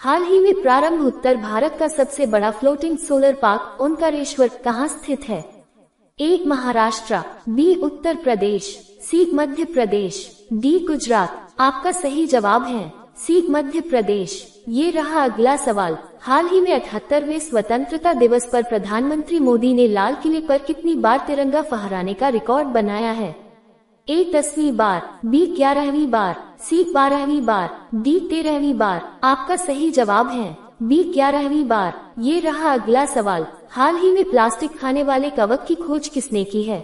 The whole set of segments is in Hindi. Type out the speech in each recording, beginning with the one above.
हाल ही में प्रारंभ उत्तर भारत का सबसे बड़ा फ्लोटिंग सोलर पार्क ओंकारेश्वर कहाँ स्थित है? ए महाराष्ट्र, बी उत्तर प्रदेश, सी मध्य प्रदेश, डी गुजरात। आपका सही जवाब है सी मध्य प्रदेश। ये रहा अगला सवाल। हाल ही में 78वें स्वतंत्रता दिवस पर प्रधानमंत्री मोदी ने लाल किले पर कितनी बार तिरंगा फहराने का रिकॉर्ड बनाया है? ए 10वीं बार, बी 11वीं बार, सी 12वीं बार, डी 13वीं बार। आपका सही जवाब है बी 11वीं बार। ये रहा अगला सवाल। हाल ही में प्लास्टिक खाने वाले कवक की खोज किसने की है?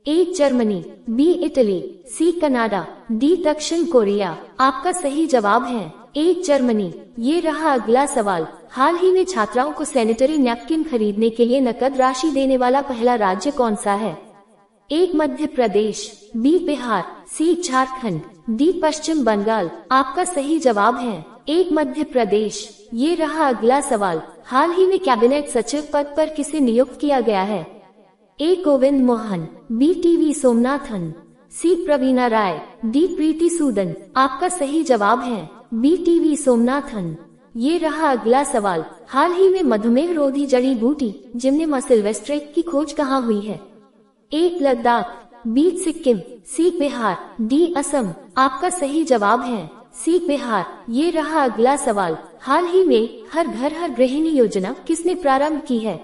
A Germany, B Italy, C Canada, D दक्षिण कोरिया। आपका सही जवाब है ए जर्मनी। ये रहा अगला सवाल। हाल ही में छात्राओं को सैनिटरी नैपकिन खरीदने के लिए नकद राशि देने वाला पहला राज्य कौन सा है? ए मध्य प्रदेश, बी बिहार, सी झारखंड, डी पश्चिम बंगाल। आपका सही जवाब है ए मध्य प्रदेश। ये रहा अगला सवाल। हाल ही में कैबिनेट सचिव पद पर किसे नियुक्त किया गया है? ए गोविंद मोहन, बी टीवी सोमनाथन, सी प्रवीणा राय, डी प्रीति सूदन। आपका सही जवाब है बी टीवी सोमनाथन। ये रहा अगला सवाल। हाल ही में मधुमेह रोधी जड़ी बूटी जिम्नेमा सिल्वेस्ट्रेट की खोज कहाँ हुई है? ए लद्दाख, बी सिक्किम, सी बिहार, डी असम। आपका सही जवाब है सी बिहार। ये रहा अगला सवाल। हाल ही में हर घर हर गृहिणी योजना किसने प्रारंभ की है?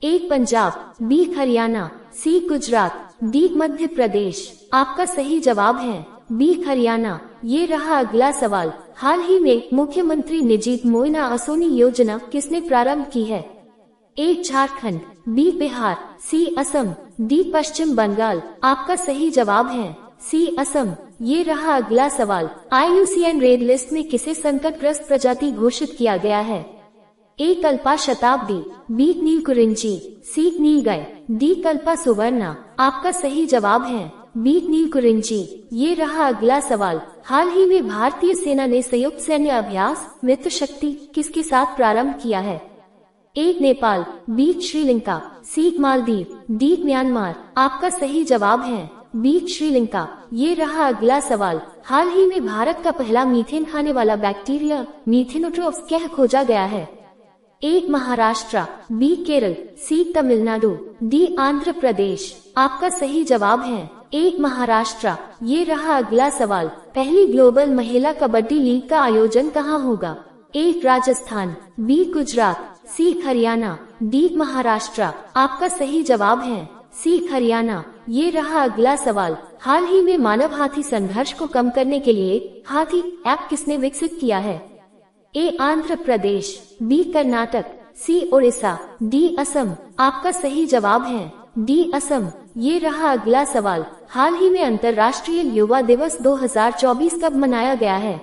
ए पंजाब, बी हरियाणा, सी गुजरात, डी मध्य प्रदेश। आपका सही जवाब है बी हरियाणा। ये रहा अगला सवाल। हाल ही में मुख्यमंत्री निजीत मोइना असोनी योजना किसने प्रारंभ की है? ए झारखंड, बी बिहार, सी असम, डी पश्चिम बंगाल। आपका सही जवाब है सी असम। ये रहा अगला सवाल। IUCN रेड लिस्ट में किसे संकटग्रस्त प्रजाति घोषित किया गया है? ए कल्पा शताब्दी, बी नीलकुरिंची, सी नीलगाय, डी कल्पा सुवर्णा। आपका सही जवाब है बी नीलकुरिंची। ये रहा अगला सवाल। हाल ही में भारतीय सेना ने संयुक्त सैन्य अभ्यास मित्र शक्ति किसके साथ प्रारंभ किया है? ए नेपाल, बी श्रीलंका, सी मालदीव, डी म्यांमार। आपका सही जवाब है बी श्रीलंका। ये रहा अगला सवाल। हाल ही में भारत का पहला मीथेन खाने वाला बैक्टीरिया मीथेनोट्रोप्स क्या खोजा गया है? ए महाराष्ट्र, बी केरल, सी तमिलनाडु, डी आंध्र प्रदेश। आपका सही जवाब है ए महाराष्ट्र। ये रहा अगला सवाल। पहली ग्लोबल महिला कबड्डी लीग का आयोजन कहाँ होगा? ए राजस्थान, बी गुजरात, सी हरियाणा, डी महाराष्ट्र। आपका सही जवाब है सी हरियाणा। ये रहा अगला सवाल। हाल ही में मानव हाथी संघर्ष को कम करने के लिए हाथी ऐप किसने विकसित किया है? ए आंध्र प्रदेश, बी कर्नाटक, सी ओडिशा, डी असम। आपका सही जवाब है डी असम। ये रहा अगला सवाल। हाल ही में अंतर्राष्ट्रीय युवा दिवस 2024 कब मनाया गया है?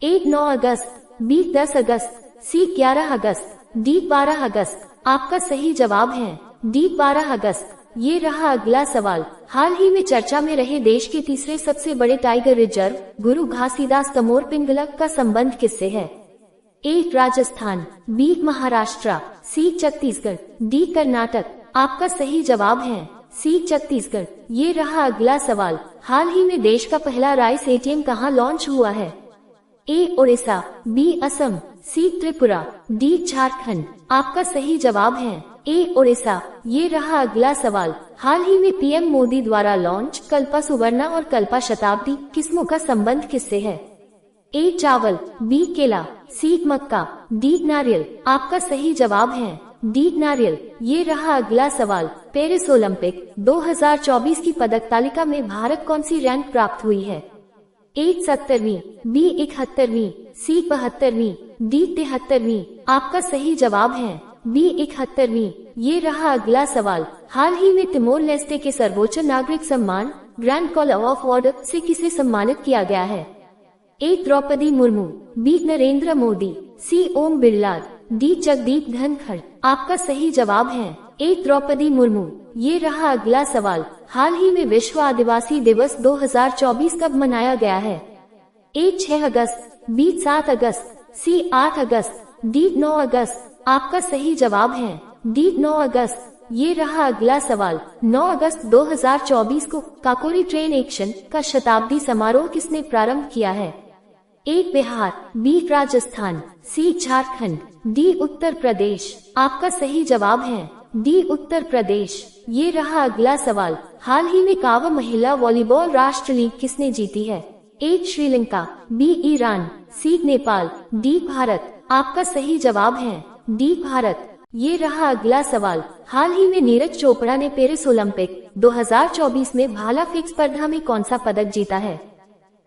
ए 9 अगस्त, बी 10 अगस्त, सी 11 अगस्त, डी 12 अगस्त। आपका सही जवाब है डी 12 अगस्त। ये रहा अगला सवाल। हाल ही में चर्चा में रहे देश के तीसरे सबसे बड़े टाइगर रिजर्व गुरु घासीदास तमोर पिंगलक का संबंध किससे है? ए राजस्थान, बी महाराष्ट्र, सी छत्तीसगढ़, डी कर्नाटक। आपका सही जवाब है सी छत्तीसगढ़। ये रहा अगला सवाल। हाल ही में देश का पहला राइस ATM कहाँ लॉन्च हुआ है? ए ओडिशा, बी असम, सी त्रिपुरा, डी झारखंड। आपका सही जवाब है ए ओडिशा। ये रहा अगला सवाल। हाल ही में PM मोदी द्वारा लॉन्च कल्पा सुवर्णा और कल्पा शताब्दी किस्मों का संबंध किससे है? ए चावल, बी केला, सी मक्का, डी नारियल। आपका सही जवाब है डी नारियल। ये रहा अगला सवाल। पेरिस ओलंपिक 2024 की पदक तालिका में भारत कौन सी रैंक प्राप्त हुई है? ए 70वीं, बी 71वीं, सी 72वीं, डी 73वीं। आपका सही जवाब है बी 71वीं। ये रहा अगला सवाल। हाल ही में तिमोर लेस्टे के सर्वोच्च नागरिक सम्मान ग्रैंड कॉलर ऑफ ऑर्डर से किसे सम्मानित किया गया है? ए द्रौपदी मुर्मू, बी नरेंद्र मोदी, सी ओम बिरला, डी जगदीप धनखड़। आपका सही जवाब है ए द्रौपदी मुर्मू। ये रहा अगला सवाल। हाल ही में विश्व आदिवासी दिवस 2024 कब मनाया गया है? ए 6 अगस्त, बी 7 अगस्त, सी 8 अगस्त, डी 9 अगस्त। आपका सही जवाब है डी 9 अगस्त। ये रहा अगला सवाल। 9 अगस्त 2024 को काकोरी ट्रेन एक्शन का शताब्दी समारोह किसने प्रारंभ किया है? एक बिहार, बी राजस्थान, सी झारखंड, डी उत्तर प्रदेश। आपका सही जवाब है डी उत्तर प्रदेश। ये रहा अगला सवाल। हाल ही में कावा महिला वॉलीबॉल राष्ट्र लीग किसने जीती है? ए श्रीलंका, बी ईरान, सी नेपाल, डी भारत। आपका सही जवाब है डी भारत। ये रहा अगला सवाल। हाल ही में नीरज चोपड़ा ने पेरिस ओलंपिक 2024 में भाला फेंक स्पर्धा में कौन सा पदक जीता है?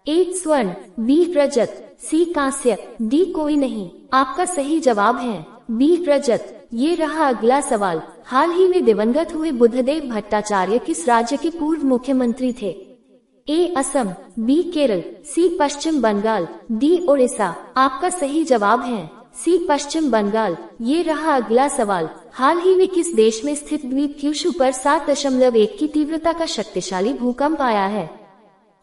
ए स्वर्ण, बी रजत, सी कांस्य, डी कोई नहीं। आपका सही जवाब है बी रजत। ये रहा अगला सवाल। हाल ही में दिवंगत हुए बुद्धदेव भट्टाचार्य किस राज्य के पूर्व मुख्यमंत्री थे? ए असम, बी केरल, सी पश्चिम बंगाल, डी ओडिशा। आपका सही जवाब है सी पश्चिम बंगाल। ये रहा अगला सवाल। हाल ही में किस देश में स्थित द्वीप क्यूशू पर 7.1 की तीव्रता का शक्तिशाली भूकंप आया है?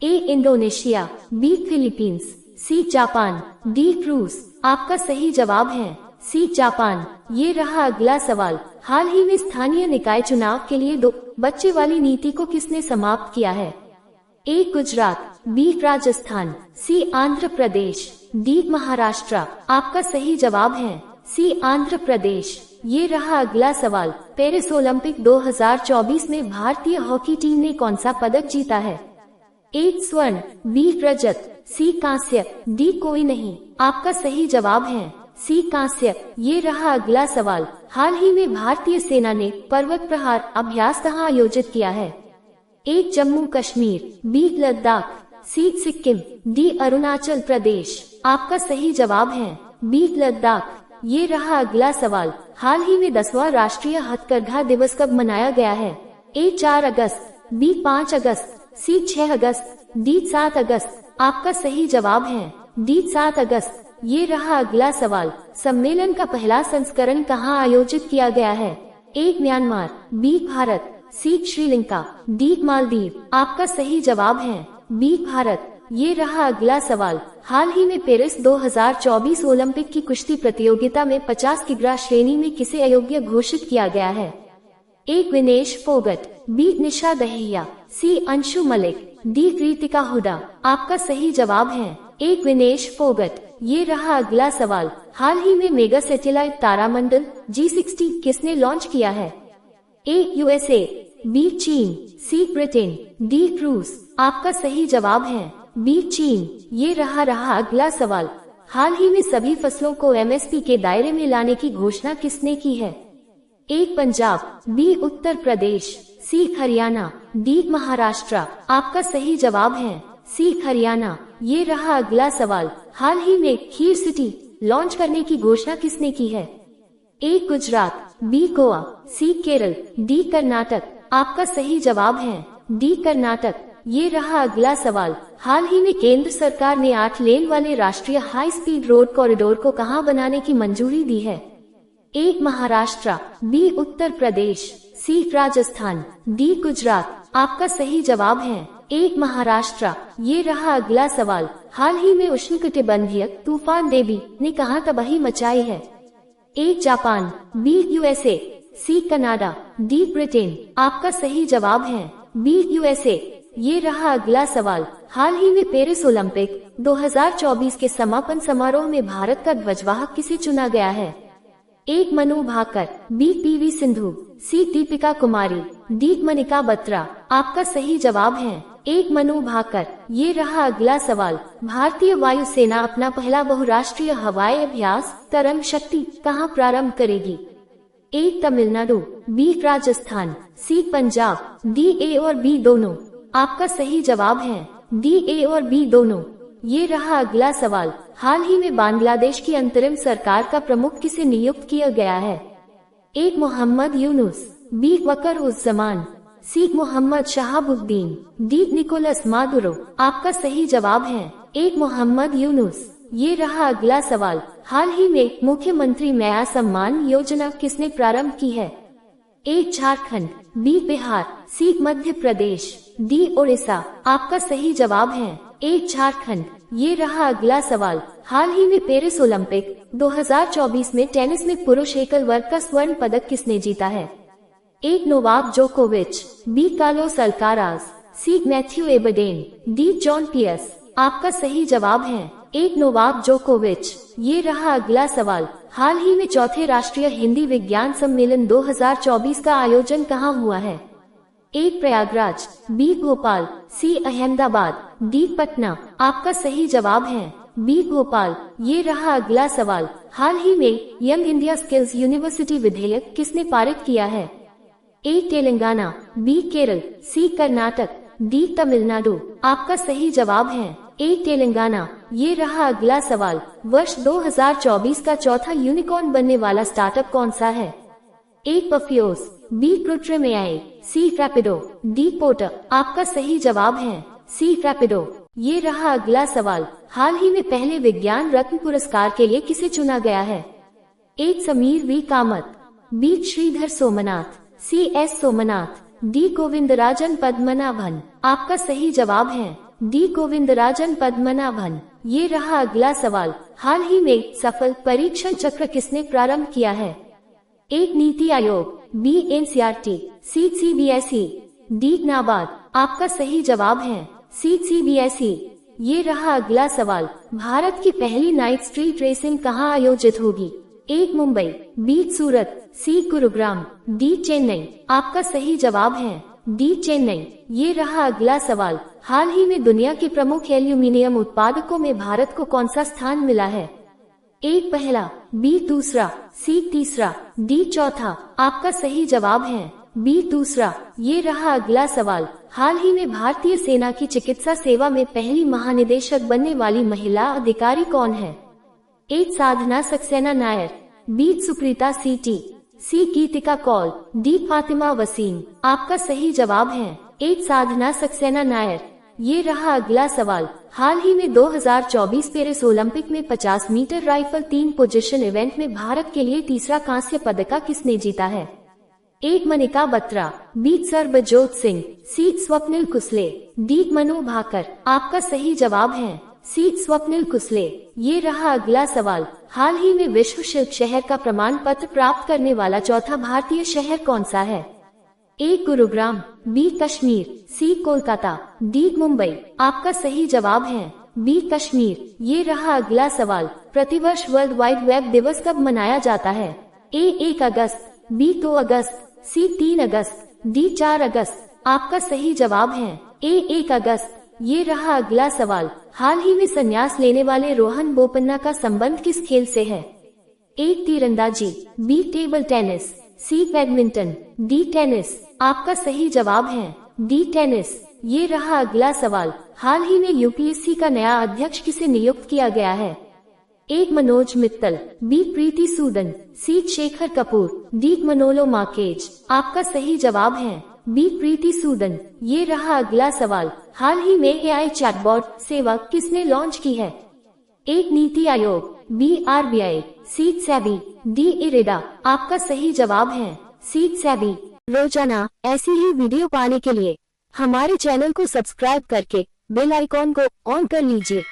A Indonesia, B Philippines, C Japan, D रूस। आपका सही जवाब है सी जापान। ये रहा अगला सवाल। हाल ही में स्थानीय निकाय चुनाव के लिए 2 बच्चे वाली नीति को किसने समाप्त किया है? ए गुजरात, बी राजस्थान, सी आंध्र प्रदेश, डी महाराष्ट्र। आपका सही जवाब है सी आंध्र प्रदेश। ये रहा अगला सवाल। पेरिस ओलंपिक 2024 में भारतीय हॉकी टीम ने कौन सा पदक जीता है? ए स्वर्ण, बी रजत, सी कांस्य, डी कोई नहीं। आपका सही जवाब है सी कांस्य। ये रहा अगला सवाल। हाल ही में भारतीय सेना ने पर्वत प्रहार अभ्यास कहाँ आयोजित किया है? ए जम्मू कश्मीर, बी लद्दाख, सी सिक्किम, डी अरुणाचल प्रदेश। आपका सही जवाब है बी लद्दाख। ये रहा अगला सवाल। हाल ही में 10वां राष्ट्रीय हथकरघा दिवस कब मनाया गया है? ए 4 अगस्त, बी 5 अगस्त, सी 6 अगस्त, डी 7 अगस्त। आपका सही जवाब है डी 7 अगस्त। ये रहा अगला सवाल। सम्मेलन का पहला संस्करण कहाँ आयोजित किया गया है? ए म्यांमार, बी भारत, सी श्रीलंका, डी मालदीव। आपका सही जवाब है बी भारत। ये रहा अगला सवाल। हाल ही में पेरिस 2024 ओलंपिक की कुश्ती प्रतियोगिता में 50 किग्रा श्रेणी में किसे अयोग्य घोषित किया गया है? ए विनेश फोगट, बी निशा दहिया, सी अंशु मलिक, डी कृतिका हुडा। आपका सही जवाब है ए विनेश फोगट। ये रहा अगला सवाल। हाल ही में मेगा सैटेलाइट तारामंडल G60 किसने लॉन्च किया है? ए यूएसए, बी चीन, सी ब्रिटेन, डी रूस। आपका सही जवाब है बी चीन। ये रहा अगला सवाल। हाल ही में सभी फसलों को MSP के दायरे में लाने की घोषणा किसने की है? ए पंजाब, बी उत्तर प्रदेश, सी हरियाणा, डी महाराष्ट्र। आपका सही जवाब है सी हरियाणा। ये रहा अगला सवाल। हाल ही में खीर सिटी लॉन्च करने की घोषणा किसने की है? ए गुजरात, बी गोवा, सी केरल, डी कर्नाटक। आपका सही जवाब है डी कर्नाटक। ये रहा अगला सवाल। हाल ही में केंद्र सरकार ने 8 लेन वाले राष्ट्रीय हाई स्पीड रोड कॉरिडोर को कहां बनाने की मंजूरी दी है? ए महाराष्ट्र, बी उत्तर प्रदेश, सी राजस्थान, डी गुजरात। आपका सही जवाब है ए महाराष्ट्र। ये रहा अगला सवाल। हाल ही में उष्णकटिबंधीय तूफान देवी ने कहां तबाही मचाई है? A Japan, B USA, C Canada, D Britain. आपका सही जवाब है बी यूएसए। ये रहा अगला सवाल। हाल ही में पेरिस ओलंपिक 2024 के समापन समारोह में भारत का ध्वजवाहक किसे चुना गया है? ए मनु भाकर, बी पीवी सिंधु, सी दीपिका कुमारी, डी मनिका बत्रा। आपका सही जवाब है ए मनु भाकर। ये रहा अगला सवाल। भारतीय वायुसेना अपना पहला बहुराष्ट्रीय हवाई अभ्यास तरंग शक्ति कहां प्रारंभ करेगी? A Tamil Nadu, B Rajasthan, C Punjab, D A और बी दोनों। आपका सही जवाब है डी ए और बी दोनों। ये रहा अगला सवाल। हाल ही में बांग्लादेश की अंतरिम सरकार का प्रमुख किसे नियुक्त किया गया है? A Muhammad Yunus, B Waqar uz Zaman, C Mohammed Shahabuddin, D Nicolas Maduro. आपका सही जवाब है ए मोहम्मद यूनुस। ये रहा अगला सवाल। हाल ही में मुख्यमंत्री न्याय सम्मान योजना किसने प्रारंभ की है? ए झारखंड, बी बिहार, सी मध्य प्रदेश, डी ओडिशा। आपका सही जवाब है ए झारखंड। ये रहा अगला सवाल। हाल ही में पेरिस ओलंपिक 2024 में टेनिस में पुरुष एकल वर्ग का स्वर्ण पदक किसने जीता है? ए नोवाक जोकोविच, बी कार्लोस अल्काराज, सी मैथ्यू एबरडेन, डी जॉन पियर्स। आपका सही जवाब है एक नोवाक जोकोविच। ये रहा अगला सवाल, हाल ही में चौथे राष्ट्रीय हिंदी विज्ञान सम्मेलन 2024 का आयोजन कहाँ हुआ है? एक प्रयागराज, बी भोपाल, सी अहमदाबाद, डी पटना। आपका सही जवाब है बी भोपाल। ये रहा अगला सवाल, हाल ही में यंग इंडिया स्किल्स यूनिवर्सिटी विधेयक किसने पारित किया है? ए तेलंगाना, बी केरल, सी कर्नाटक, डी तमिलनाडु। आपका सही जवाब है ए तेलंगाना। ये रहा अगला सवाल, वर्ष 2024 का चौथा यूनिकॉर्न बनने वाला स्टार्टअप कौन सा है? ए पफियोस, बी कृत्रिम एआई, सी रैपिडो, डी पोर्टर। आपका सही जवाब है सी रैपिडो। ये रहा अगला सवाल, हाल ही में पहले विज्ञान रत्न पुरस्कार के लिए किसे चुना गया है? एक Sameer V Kamath, B Shridhar Somnath, C S Somnath, D Govindarajan Padmanabhan. आपका सही जवाब है डी गोविंदराजन पद्मनाभन। ये रहा अगला सवाल, हाल ही में सफल परीक्षण चक्र किसने प्रारंभ किया है? एक नीति आयोग, बी एनसीईआरटी, सी सीबीएसई, डी नाबार्ड। आपका सही जवाब है सी सीबीएसई। ये रहा अगला सवाल, भारत की पहली नाइट स्ट्रीट रेसिंग कहाँ आयोजित होगी? एक मुंबई, बी सूरत, सी गुरुग्राम, डी चेन्नई। आपका सही जवाब है डी चेन्नई। ये रहा अगला सवाल, हाल ही में दुनिया के प्रमुख एल्यूमिनियम उत्पादकों में भारत को कौन सा स्थान मिला है? एक पहला, बी दूसरा, सी तीसरा, डी चौथा। आपका सही जवाब है बी दूसरा। ये रहा अगला सवाल, हाल ही में भारतीय सेना की चिकित्सा सेवा में पहली महानिदेशक बनने वाली महिला अधिकारी कौन है? एक साधना सक्सेना नायर, बी सुप्रीता सीटी, सी गीतिका कौल, डी फातिमा वसीम। आपका सही जवाब है एक साधना सक्सेना नायर। ये रहा अगला सवाल, हाल ही में 2024 पेरिस ओलंपिक में 50 मीटर राइफल 3 पोजीशन इवेंट में भारत के लिए तीसरा कांस्य पदक किसने जीता है? एक मनिका बत्रा, बी सरबजोत सिंह, सी स्वप्निल कुसले, डी मनु भाकर। आपका सही जवाब है सी स्वप्निल कुसले। ये रहा अगला सवाल, हाल ही में विश्व शिल्प शहर का प्रमाण पत्र प्राप्त करने वाला चौथा भारतीय शहर कौन सा है? ए गुरुग्राम, बी कश्मीर, सी कोलकाता, डी मुंबई। आपका सही जवाब है बी कश्मीर। ये रहा अगला सवाल, प्रतिवर्ष वर्ल्ड वाइड वेब दिवस कब मनाया जाता है? ए 1 अगस्त, बी 2 अगस्त, सी 3 अगस्त, डी 4 अगस्त। आपका सही जवाब है ए 1 अगस्त। ये रहा अगला सवाल, हाल ही में संन्यास लेने वाले रोहन बोपन्ना का संबंध किस खेल से है? एक तीरंदाजी, बी टेबल टेनिस, सी बैडमिंटन, डी टेनिस। आपका सही जवाब है डी टेनिस। ये रहा अगला सवाल, हाल ही में यूपीएससी का नया अध्यक्ष किसे नियुक्त किया गया है? एक मनोज मित्तल, बी प्रीति सूदन, सी शेखर कपूर, डी मनोलो माकेज। आपका सही जवाब है बी प्रीति सूदन। ये रहा अगला सवाल, हाल ही में एआई चैटबॉट सेवा किसने लॉन्च की है? एक नीति आयोग, बी आरबीआई, सी सेबी, डी इरेडा। आपका सही जवाब है सी सेबी। रोजाना ऐसी ही वीडियो पाने के लिए हमारे चैनल को सब्सक्राइब करके बेल आइकॉन को ऑन कर लीजिए।